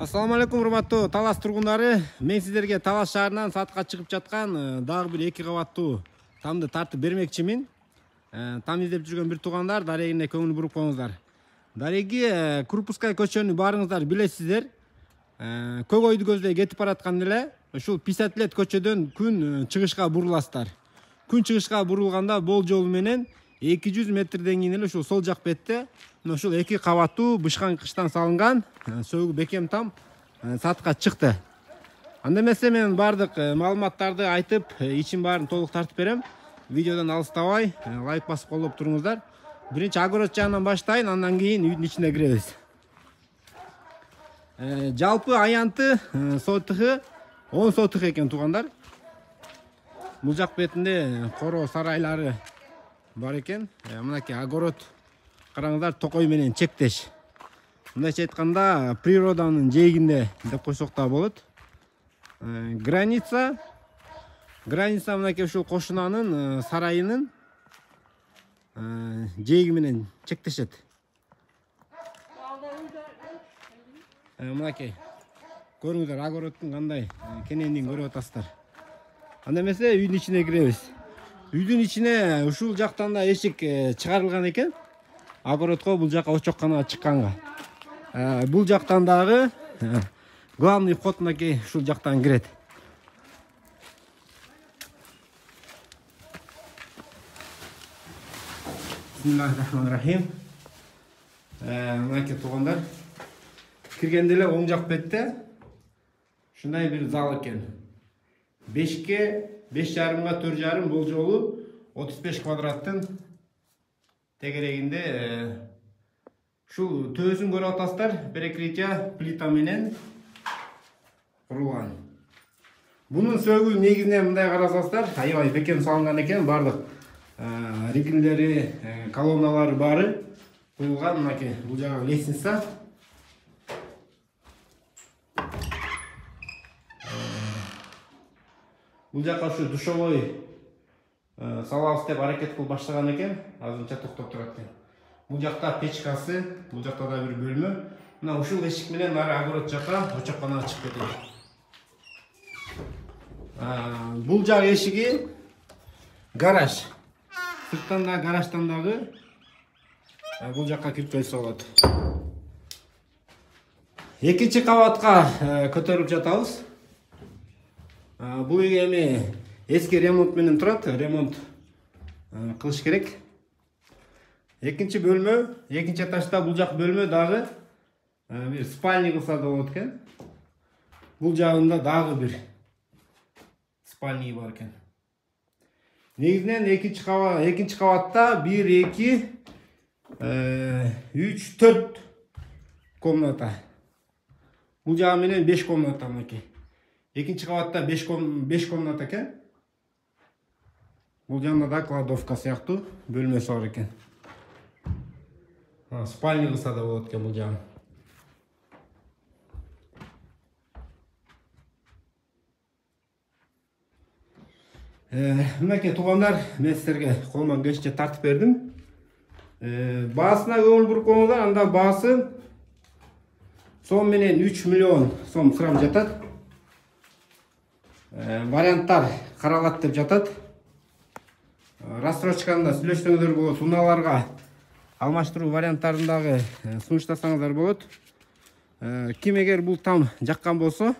Assalamu алейкум, урматтуу Талас тургундары. Мен сиздерге Талас шаарынан сатка чыгып жаткан дагы бир 2 кабаттуу тамды тартып бермекчимин. Там издеп жүргөн бир туугандар дарегине көңүл буруп коюңуздар. Дареги Крупускай көчөнү баарыңыздар билесиздер. Көк ойду көздөй кетип бараткан эле ушул 50 лет көчөдөн күн чыгышка буруласыздар. Күн чыгышка бурулганда бол жолу менен 200 метрден кийин эле ушул сол жак бетте ушул 2 кабаттуу бышкан кыштан салынган сөгүү бекем там сатка чыкты. Анда эмесе мен бардык маалыматтарды айтып, ичин баарын толук тартып берем. Видеодон алыстабай лайк басып колдоп туруңуздар. Биринчи огород жагынан баштайын, андан кийин үйдүн ичине киребиз. Жалпы аянты сотыгы 10 сотык экен туугандар. Бул жак бетинде коро сарайлары бар экен. Мынакей огород караңыздар, токой менен чектеш. Мындайча айтканда природанын жээгинде деп койсок да болот. Граница мынакей ушул кошунанын сарайынын жээги менен чектешет. Мынакей көрүңүздөр, огороддун кандай кенендигин көрүп атасыздар. Анда эмесе үйдүн ичине киребиз. Үйдүн ичине ушул жактан да эшик чыгарылган экен. Огородко бул жака очокканага чыкканга. Бул жактан дагы главный вход мынакей ушул жактан кирет. Бисмиллахиррахманиррахим. Мынакей туугандар, киргенде эле оң жак бетте ушундай бир зал экен. 5ке 5,5га 4,5 бул жолу 35 квадраттын тегерегинде ушул төөсүн көрүп атасыздар. Перекрытие плита менен курулган. Бунун сөгүү негизинен мындай карасаңыздар, аябай бекем салынган экен. Бардык ригилдери, колонналары бары куюлган. Мынакей бул жагы лестница. Бул жака ушу душовой салабыз деп аракет кылып баштаган экен. Азырынча токтоп турат экен. Бул жакта печкасы, бул жакта да бир бөлмө. Мына ушул эшик менен ары огород жака очокканага чыгып кетет. Бул жак эшиги гараж. Сырттан да гараждан дагы бул жакка кирип койсо болот. Экинчи кабатка көтөрүп жатабыз. Бул үй эми эски ремонт менен турат, ремонт кылыш керек. Экинчи бөлмө, экинчи этажда бул жак бөлмө дагы бир спальня кылса да болот экен. Бул жагында дагы бир спальня бар экен. Негизинен экинчи кабатта 1, 2, 3, 4 комната. Бул жагы менен 5 комната мынакей. Экинчи кабатта 5 комната экен. Бул жагында да кладовка сыяктуу бөлмөсү бар экен. Спальня кылса да болот экен бул жагын. Мынакей туугандар, мен сиздерге колуман келишинче тартып бердим. Баасына көңүл буруп коюңуздар. Анда баасы сом менен 3 миллион сом сурап жатат. Варианттар каралат деп жатат. Рассрочканы сүйлөшсөңүздөр болот. Унааларга алмаштыруу варианттарын дагы сунуштасаңыздар болот. Ким эгер бул там жаккан болсо,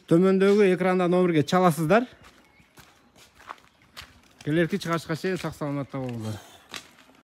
төмөндөгү экранда номерге чаласыздар. Келерки чыгышка чейин сак саламатта болуңуздар.